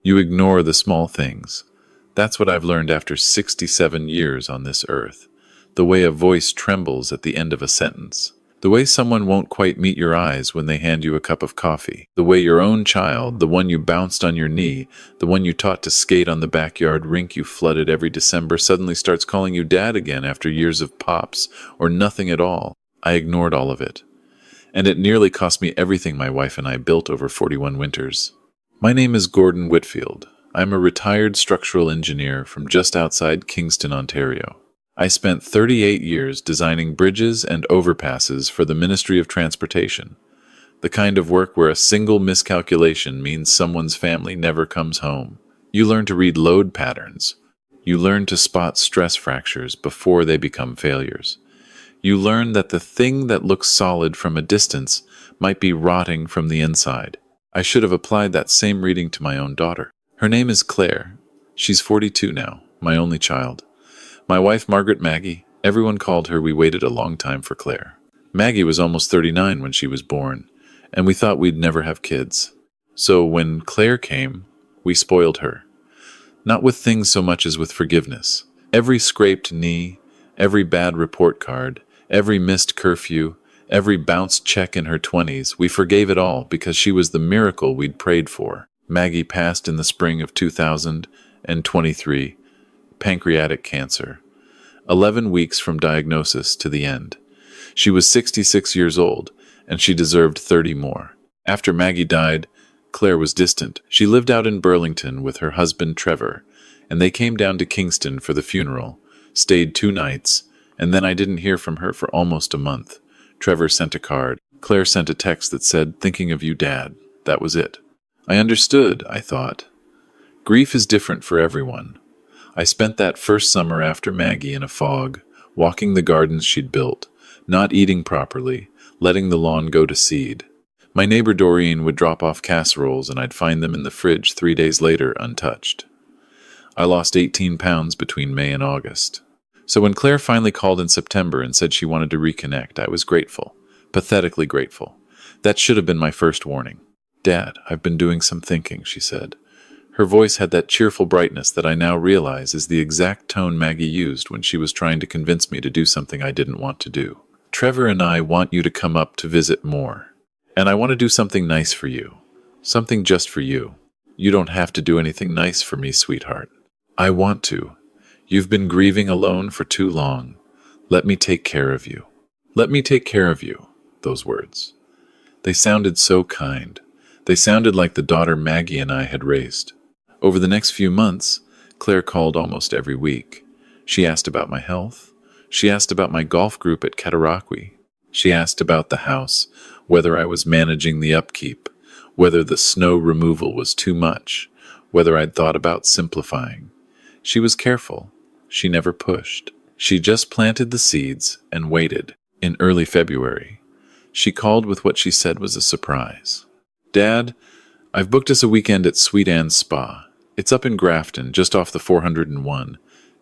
You ignore the small things. That's what I've learned after 67 years on this earth. The way a voice trembles at the end of a sentence. The way someone won't quite meet your eyes when they hand you a cup of coffee. The way your own child, the one you bounced on your knee, the one you taught to skate on the backyard rink you flooded every December, suddenly starts calling you dad again after years of pops or nothing at all. I ignored all of it. And it nearly cost me everything my wife and I built over 41 winters. My name is Gordon Whitfield. I'm a retired structural engineer from just outside Kingston, Ontario. I spent 38 years designing bridges and overpasses for the Ministry of Transportation, the kind of work where a single miscalculation means someone's family never comes home. You learn to read load patterns. You learn to spot stress fractures before they become failures. You learn that the thing that looks solid from a distance might be rotting from the inside. I should have applied that same reading to my own daughter. Her name is Claire. She's 42 now, my only child. My wife, Margaret Maggie, everyone called her. We waited a long time for Claire. Maggie was almost 39 when she was born, and we thought we'd never have kids. So when Claire came, we spoiled her. Not with things so much as with forgiveness. Every scraped knee, every bad report card, every missed curfew, every bounced check in her 20s, we forgave it all because she was the miracle we'd prayed for. Maggie passed in the spring of 2023. Pancreatic cancer. 11 weeks from diagnosis to the end. She was 66 years old, and she deserved 30 more. After Maggie died, Claire was distant. She lived out in Burlington with her husband Trevor, and they came down to Kingston for the funeral, stayed 2 nights, and then I didn't hear from her for almost a month. Trevor sent a card. Claire sent a text that said, "Thinking of you, Dad." That was it. I understood, I thought. Grief is different for everyone. I spent that first summer after Maggie in a fog, walking the gardens she'd built, not eating properly, letting the lawn go to seed. My neighbor Doreen would drop off casseroles and I'd find them in the fridge 3 days later untouched. I lost 18 pounds between May and August. So when Claire finally called in September and said she wanted to reconnect, I was grateful, pathetically grateful. That should have been my first warning. "Dad, I've been doing some thinking," she said. Her voice had that cheerful brightness that I now realize is the exact tone Maggie used when she was trying to convince me to do something I didn't want to do. "Trevor and I want you to come up to visit more. And I want to do something nice for you. Something just for you. You don't have to do anything nice for me, sweetheart. I want to. You've been grieving alone for too long. Let me take care of you. Let me take care of you." Those words. They sounded so kind. They sounded like the daughter Maggie and I had raised. Over the next few months, Claire called almost every week. She asked about my health. She asked about my golf group at Cataraqui. She asked about the house, whether I was managing the upkeep, whether the snow removal was too much, whether I'd thought about simplifying. She was careful. She never pushed. She just planted the seeds and waited. In early February, she called with what she said was a surprise. "Dad, I've booked us a weekend at Sweet Anne's Spa. It's up in Grafton, just off the 401.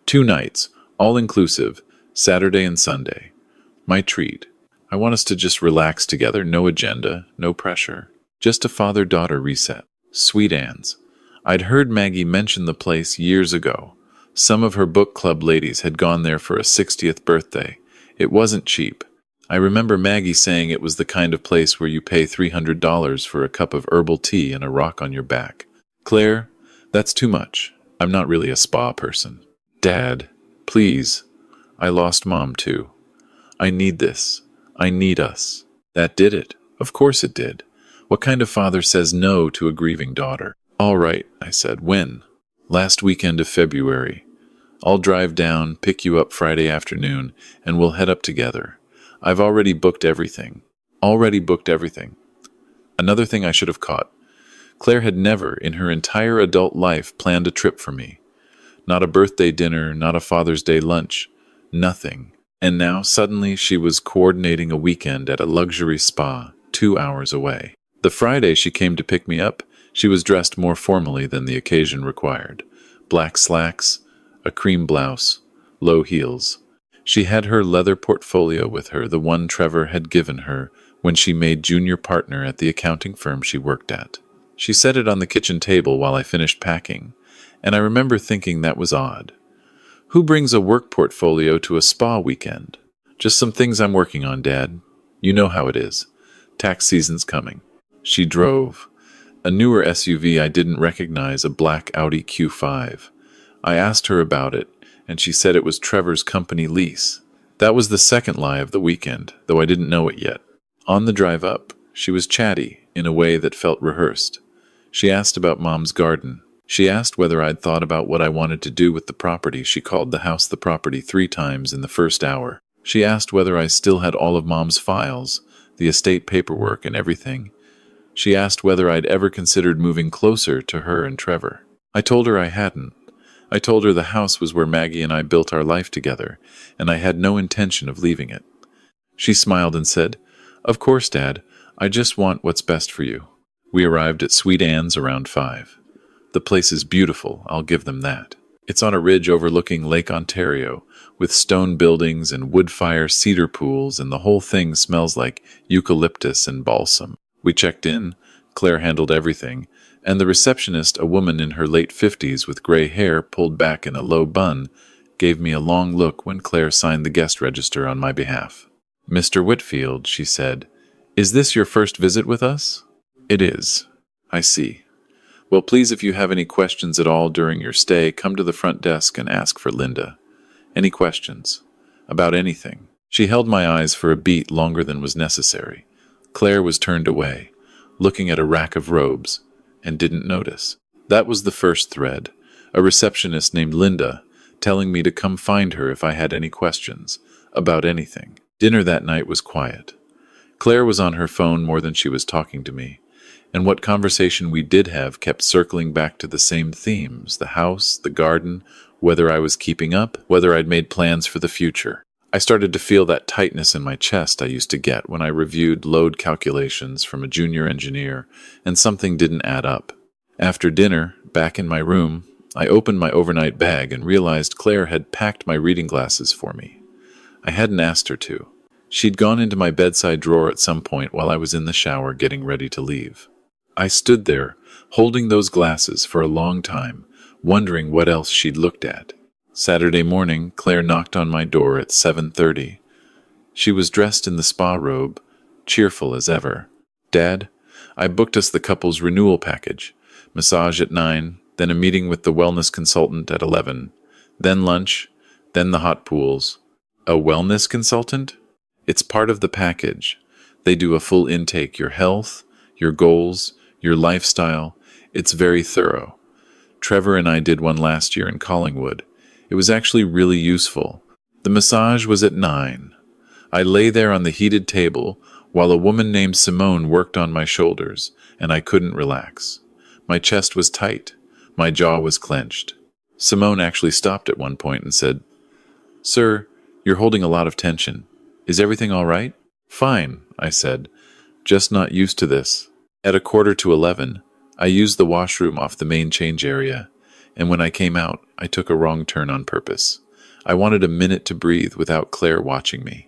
2 nights, all-inclusive, Saturday and Sunday. My treat. I want us to just relax together, no agenda, no pressure. Just a father-daughter reset. Sweet Anne's. I'd heard Maggie mention the place years ago. Some of her book club ladies had gone there for a 60th birthday. It wasn't cheap. I remember Maggie saying it was the kind of place where you pay $300 for a cup of herbal tea and a rock on your back. Claire, that's too much. I'm not really a spa person. Dad, please. I lost Mom too. I need this. I need us. That did it. Of course it did. What kind of father says no to a grieving daughter? All right, I said. When? Last weekend of February. I'll drive down, pick you up Friday afternoon, and we'll head up together. I've already booked everything. Another thing I should have caught. Claire had never, in her entire adult life, planned a trip for me. Not a birthday dinner, not a Father's Day lunch. Nothing. And now, suddenly, she was coordinating a weekend at a luxury spa 2 hours away. The Friday she came to pick me up, she was dressed more formally than the occasion required. Black slacks, a cream blouse, low heels. She had her leather portfolio with her, the one Trevor had given her when she made junior partner at the accounting firm she worked at. She set it on the kitchen table while I finished packing, and I remember thinking that was odd. Who brings a work portfolio to a spa weekend? Just some things I'm working on, Dad. You know how it is. Tax season's coming. She drove. A newer SUV I didn't recognize, a black Audi Q5. I asked her about it, and she said it was Trevor's company lease. That was the second lie of the weekend, though I didn't know it yet. On the drive up, she was chatty, in a way that felt rehearsed. She asked about Mom's garden. She asked whether I'd thought about what I wanted to do with the property. She called the house the property 3 times in the first hour. She asked whether I still had all of Mom's files, the estate paperwork and everything. She asked whether I'd ever considered moving closer to her and Trevor. I told her I hadn't. I told her the house was where Maggie and I built our life together, and I had no intention of leaving it. She smiled and said, "Of course, Dad. I just want what's best for you." We arrived at Sweet Anne's around 5. The place is beautiful, I'll give them that. It's on a ridge overlooking Lake Ontario, with stone buildings and wood-fire cedar pools, and the whole thing smells like eucalyptus and balsam. We checked in, Claire handled everything, and the receptionist, a woman in her late 50s with gray hair pulled back in a low bun, gave me a long look when Claire signed the guest register on my behalf. "Mr. Whitfield," she said, "is this your first visit with us?" "It is." "I see. Well, please, if you have any questions at all during your stay, come to the front desk and ask for Linda. Any questions? About anything?" She held my eyes for a beat longer than was necessary. Claire was turned away, looking at a rack of robes, and didn't notice. That was the first thread, a receptionist named Linda, telling me to come find her if I had any questions, about anything. Dinner that night was quiet. Claire was on her phone more than she was talking to me, and what conversation we did have kept circling back to the same themes: the house, the garden, whether I was keeping up, whether I'd made plans for the future. I started to feel that tightness in my chest I used to get when I reviewed load calculations from a junior engineer and something didn't add up. After dinner, back in my room, I opened my overnight bag and realized Claire had packed my reading glasses for me. I hadn't asked her to. She'd gone into my bedside drawer at some point while I was in the shower getting ready to leave. I stood there, holding those glasses for a long time, wondering what else she'd looked at. Saturday morning, Claire knocked on my door at 7:30. She was dressed in the spa robe, cheerful as ever. "Dad, I booked us the couple's renewal package. Massage at 9, then a meeting with the wellness consultant at 11, then lunch, then the hot pools." "A wellness consultant?" "It's part of the package. They do a full intake, your health, your goals, your lifestyle. It's very thorough. Trevor and I did one last year in Collingwood. It was actually really useful. The massage was at 9. I lay there on the heated table while a woman named Simone worked on my shoulders, and I couldn't relax. My chest was tight. My jaw was clenched. Simone actually stopped at one point and said, "Sir, you're holding a lot of tension. Is everything all right?" "Fine," I said, "just not used to this." At 11:15, I used the washroom off the main change area, and when I came out, I took a wrong turn on purpose. I wanted a minute to breathe without Claire watching me.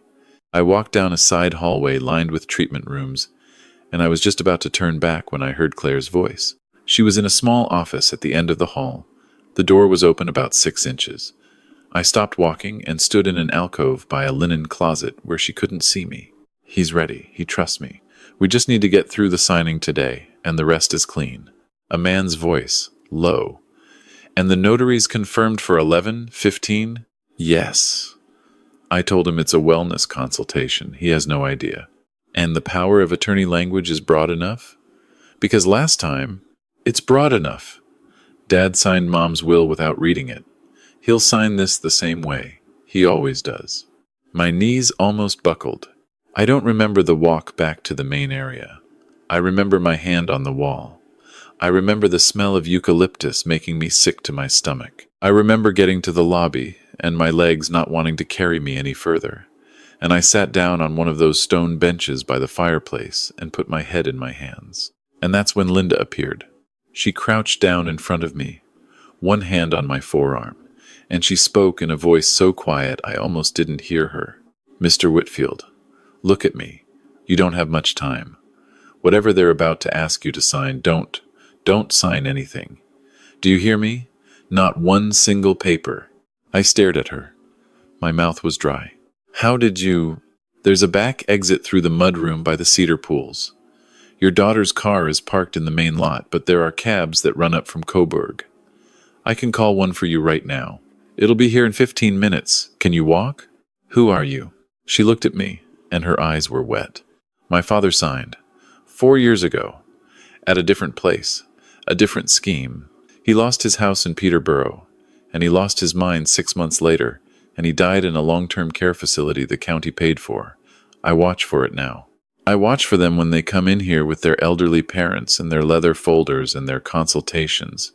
I walked down a side hallway lined with treatment rooms, and I was just about to turn back when I heard Claire's voice. She was in a small office at the end of the hall. The door was open about 6 inches. I stopped walking and stood in an alcove by a linen closet where she couldn't see me. "He's ready. He trusts me. We just need to get through the signing today, and the rest is clean." A man's voice, low. "And the notary's confirmed for 11:15? "Yes." I told him it's a wellness consultation. He has no idea. "And the power of attorney language is broad enough?" "Because last time, it's broad enough. Dad signed Mom's will without reading it. He'll sign this the same way. He always does." My knees almost buckled. I don't remember the walk back to the main area. I remember my hand on the wall. I remember the smell of eucalyptus making me sick to my stomach. I remember getting to the lobby and my legs not wanting to carry me any further, and I sat down on one of those stone benches by the fireplace and put my head in my hands. And that's when Linda appeared. She crouched down in front of me, one hand on my forearm, and she spoke in a voice so quiet I almost didn't hear her. "Mr. Whitfield, look at me. You don't have much time. Whatever they're about to ask you to sign, don't Don't sign anything. Do you hear me? Not one single paper. I stared at her. My mouth was dry. How did you... There's a back exit through the mudroom by the cedar pools. Your daughter's car is parked in the main lot, but there are cabs that run up from Coburg. I can call one for you right now. It'll be here in 15 minutes. Can you walk? Who are you? She looked at me, and her eyes were wet. My father signed. 4 years ago. At a different place. A different scheme. He lost his house in Peterborough, and he lost his mind 6 months later, and he died in a long-term care facility the county paid for. I watch for it now. I watch for them when they come in here with their elderly parents and their leather folders and their consultations.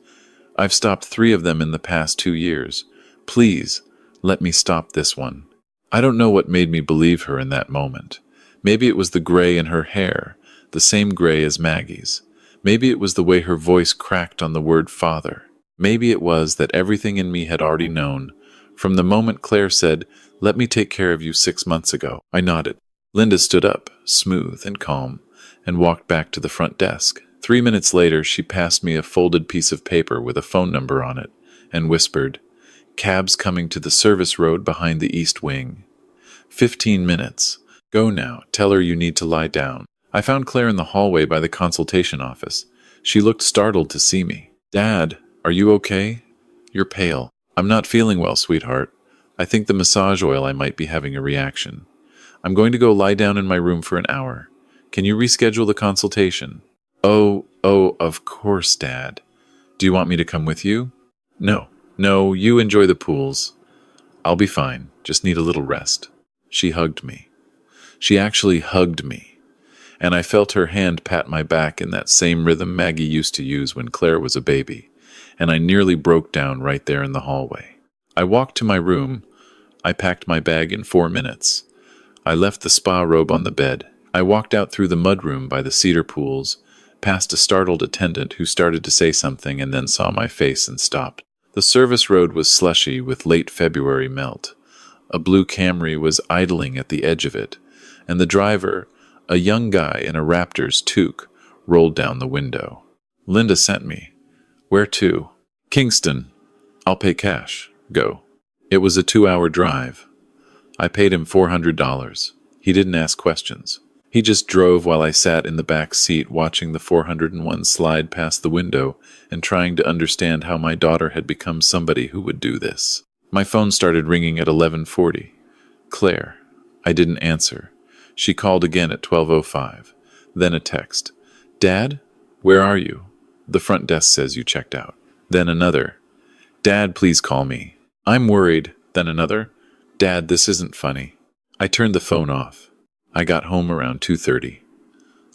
I've stopped 3 of them in the past 2 years. Please, let me stop this one. I don't know what made me believe her in that moment. Maybe it was the gray in her hair, the same gray as Maggie's. Maybe it was the way her voice cracked on the word father. Maybe it was that everything in me had already known. From the moment Claire said, "Let me take care of you 6 months ago," I nodded. Linda stood up, smooth and calm, and walked back to the front desk. 3 minutes later, she passed me a folded piece of paper with a phone number on it, and whispered, "Cabs coming to the service road behind the east wing. 15 minutes. Go now. Tell her you need to lie down." I found Claire in the hallway by the consultation office. She looked startled to see me. "Dad, are you okay? You're pale." "I'm not feeling well, sweetheart. I think the massage oil I might be having a reaction. I'm going to go lie down in my room for an hour. Can you reschedule the consultation?" Oh, of course, Dad. Do you want me to come with you?" No, you enjoy the pools. I'll be fine, just need a little rest." She hugged me. She actually hugged me. And I felt her hand pat my back in that same rhythm Maggie used to use when Claire was a baby, and I nearly broke down right there in the hallway. I walked to my room. I packed my bag in 4 minutes. I left the spa robe on the bed. I walked out through the mudroom by the cedar pools, past a startled attendant who started to say something and then saw my face and stopped. The service road was slushy with late February melt. A blue Camry was idling at the edge of it, and the driver, a young guy in a Raptors toque, rolled down the window. "Linda sent me." "Where to?" "Kingston. I'll pay cash. Go." It was a 2-hour drive. I paid him $400. He didn't ask questions. He just drove while I sat in the back seat watching the 401 slide past the window and trying to understand how my daughter had become somebody who would do this. My phone started ringing at 11:40. Claire. I didn't answer. She called again at 12:05. Then a text. "Dad? Where are you? The front desk says you checked out." Then another. "Dad, please call me. I'm worried." Then another. "Dad, this isn't funny." I turned the phone off. I got home around 2:30.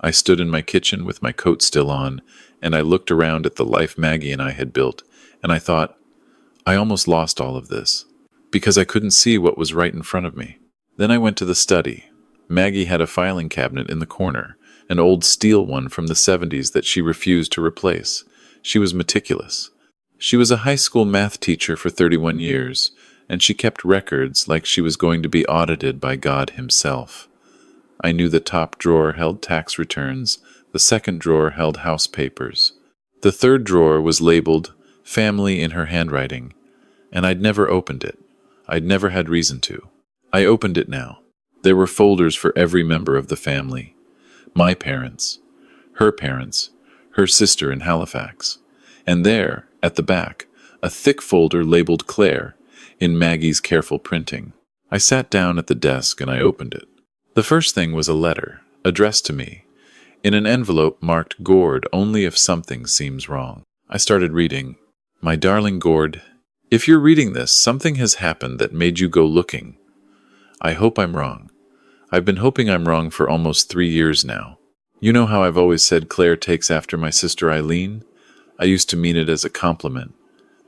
I stood in my kitchen with my coat still on, and I looked around at the life Maggie and I had built, and I thought, I almost lost all of this, because I couldn't see what was right in front of me. Then I went to the study. Maggie had a filing cabinet in the corner, an old steel one from the 70s that she refused to replace. She was meticulous. She was a high school math teacher for 31 years, and she kept records like she was going to be audited by God himself. I knew the top drawer held tax returns, the second drawer held house papers. The third drawer was labeled "Family" in her handwriting, and I'd never opened it. I'd never had reason to. I opened it now. There were folders for every member of the family. My parents, her sister in Halifax, and there, at the back, a thick folder labeled Claire, in Maggie's careful printing. I sat down at the desk and I opened it. The first thing was a letter, addressed to me, in an envelope marked "Gord only if something seems wrong." I started reading. "My darling Gord, if you're reading this, something has happened that made you go looking. I hope I'm wrong. I've been hoping I'm wrong for almost 3 years now. You know how I've always said Claire takes after my sister Eileen? I used to mean it as a compliment.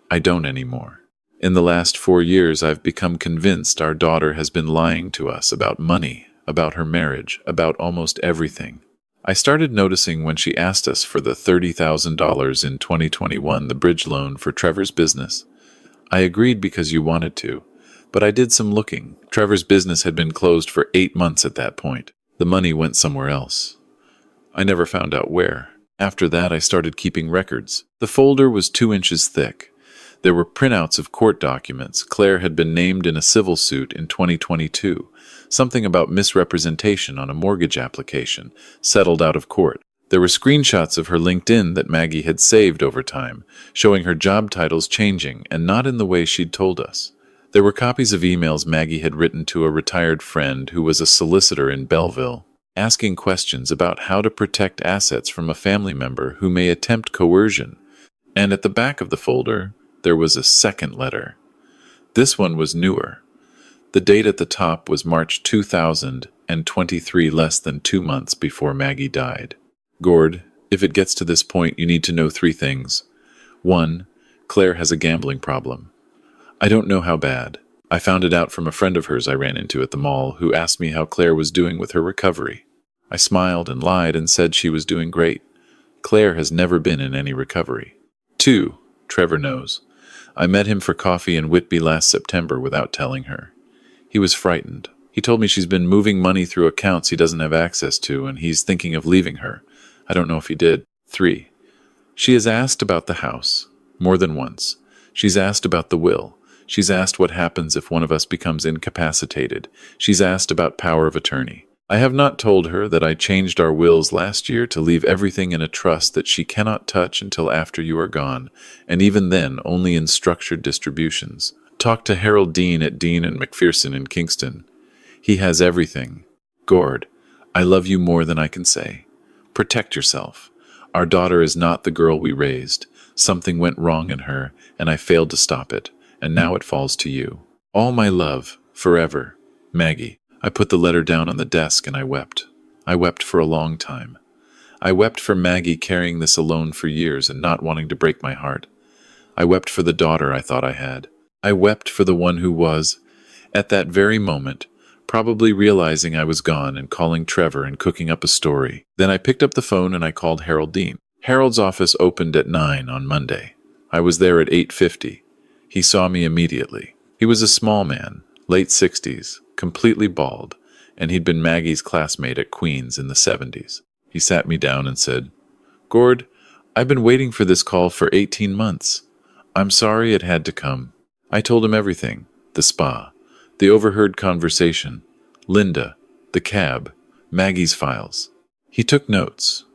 I don't anymore. In the last 4 years, I've become convinced our daughter has been lying to us about money, about her marriage, about almost everything. I started noticing when she asked us for the $30,000 in 2021, the bridge loan for Trevor's business. I agreed because you wanted to, but I did some looking. Trevor's business had been closed for 8 months at that point. The money went somewhere else. I never found out where. After that, I started keeping records. The folder was 2 inches thick. There were printouts of court documents. Claire had been named in a civil suit in 2022. Something about misrepresentation on a mortgage application, settled out of court. There were screenshots of her LinkedIn that Maggie had saved over time, showing her job titles changing, and not in the way she'd told us. There were copies of emails Maggie had written to a retired friend who was a solicitor in Belleville, asking questions about how to protect assets from a family member who may attempt coercion. And at the back of the folder, there was a second letter. This one was newer. The date at the top was March 2023, less than 2 months before Maggie died. Gord, if it gets to this point, you need to know 3 things. 1. Claire has a gambling problem. I don't know how bad. I found it out from a friend of hers I ran into at the mall who asked me how Claire was doing with her recovery. I smiled and lied and said she was doing great. Claire has never been in any recovery. 2. Trevor knows. I met him for coffee in Whitby last September without telling her. He was frightened. He told me she's been moving money through accounts he doesn't have access to, and he's thinking of leaving her. I don't know if he did. 3. She has asked about the house. More than once. She's asked about the will. She's asked what happens if one of us becomes incapacitated. She's asked about power of attorney. I have not told her that I changed our wills last year to leave everything in a trust that she cannot touch until after you are gone, and even then only in structured distributions. Talk to Harold Dean at Dean and McPherson in Kingston. He has everything. Gord, I love you more than I can say. Protect yourself. Our daughter is not the girl we raised. Something went wrong in her, and I failed to stop it, and now it falls to you. All my love, forever. Maggie. I put the letter down on the desk and I wept. I wept for a long time. I wept for Maggie carrying this alone for years and not wanting to break my heart. I wept for the daughter I thought I had. I wept for the one who was, at that very moment, probably realizing I was gone and calling Trevor and cooking up a story. Then I picked up the phone and I called Harold Dean. Harold's office opened at 9 on Monday. I was there at 8:50. He saw me immediately. He was a small man, late 60s, completely bald, and he'd been Maggie's classmate at Queen's in the 70s. He sat me down and said, Gord, I've been waiting for this call for 18 months. I'm sorry it had to come. I told him everything. The spa, the overheard conversation, Linda, the cab, Maggie's files. He took notes.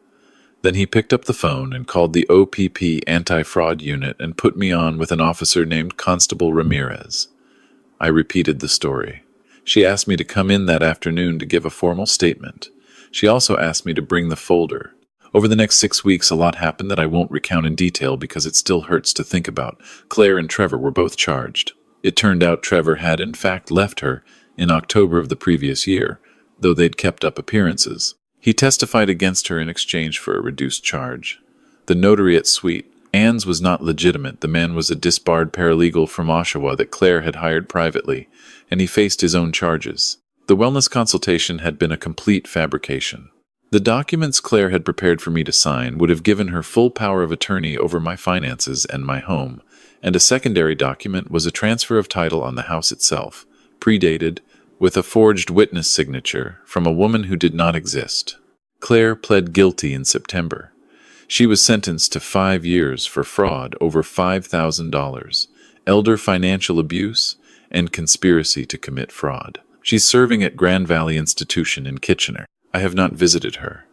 Then he picked up the phone and called the OPP anti-fraud unit and put me on with an officer named Constable Ramirez. I repeated the story. She asked me to come in that afternoon to give a formal statement. She also asked me to bring the folder. Over the next 6 weeks, a lot happened that I won't recount in detail because it still hurts to think about. Claire and Trevor were both charged. It turned out Trevor had in fact left her in October of the previous year, though they'd kept up appearances. He testified against her in exchange for a reduced charge. The notary at Sweet, Ann's was not legitimate. The man was a disbarred paralegal from Oshawa that Claire had hired privately, and he faced his own charges. The wellness consultation had been a complete fabrication. The documents Claire had prepared for me to sign would have given her full power of attorney over my finances and my home, and a secondary document was a transfer of title on the house itself, predated, with a forged witness signature from a woman who did not exist. Claire pled guilty in September. She was sentenced to 5 years for fraud over $5,000, elder financial abuse, and conspiracy to commit fraud. She's serving at Grand Valley Institution in Kitchener. I have not visited her.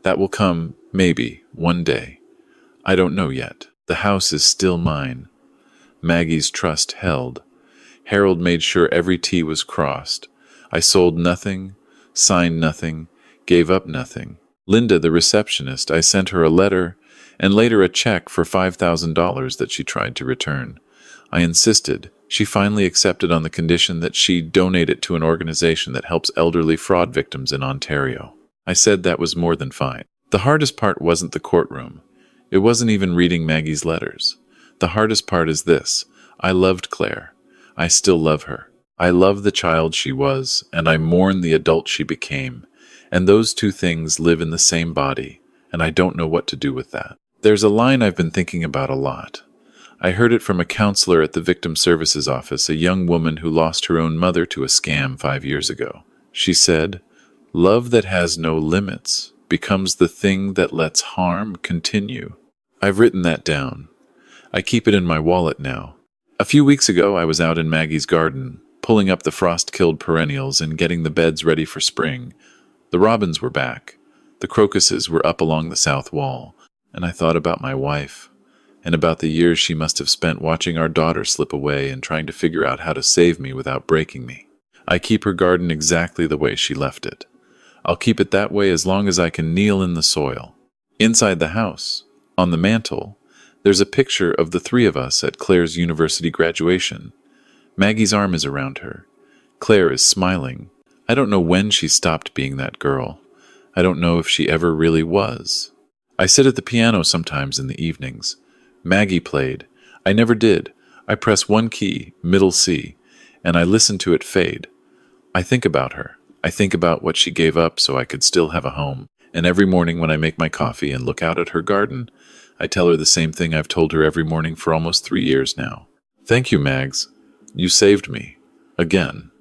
That will come, maybe, one day. I don't know yet. The house is still mine. Maggie's trust held. Harold made sure every T was crossed. I sold nothing, signed nothing, gave up nothing. Linda, the receptionist, I sent her a letter and later a check for $5,000 that she tried to return. I insisted. She finally accepted on the condition that she donate it to an organization that helps elderly fraud victims in Ontario. I said that was more than fine. The hardest part wasn't the courtroom. It wasn't even reading Maggie's letters. The hardest part is this. I loved Claire. I still love her. I love the child she was, and I mourn the adult she became. And those two things live in the same body, and I don't know what to do with that. There's a line I've been thinking about a lot. I heard it from a counselor at the Victim Services Office, a young woman who lost her own mother to a scam 5 years ago. She said, "Love that has no limits becomes the thing that lets harm continue. I've written that down. I keep it in my wallet now. A few weeks ago, I was out in Maggie's garden, pulling up the frost-killed perennials and getting the beds ready for spring. The robins were back. The crocuses were up along the south wall, and I thought about my wife, and about the years she must have spent watching our daughter slip away and trying to figure out how to save me without breaking me. I keep her garden exactly the way she left it. I'll keep it that way as long as I can kneel in the soil. Inside the house, on the mantel, there's a picture of the three of us at Claire's university graduation. Maggie's arm is around her. Claire is smiling. I don't know when she stopped being that girl. I don't know if she ever really was. I sit at the piano sometimes in the evenings. Maggie played. I never did. I press one key, middle C, and I listen to it fade. I think about her. I think about what she gave up so I could still have a home. And every morning when I make my coffee and look out at her garden, I tell her the same thing I've told her every morning for almost 3 years now. Thank you, Mags. You saved me. Again.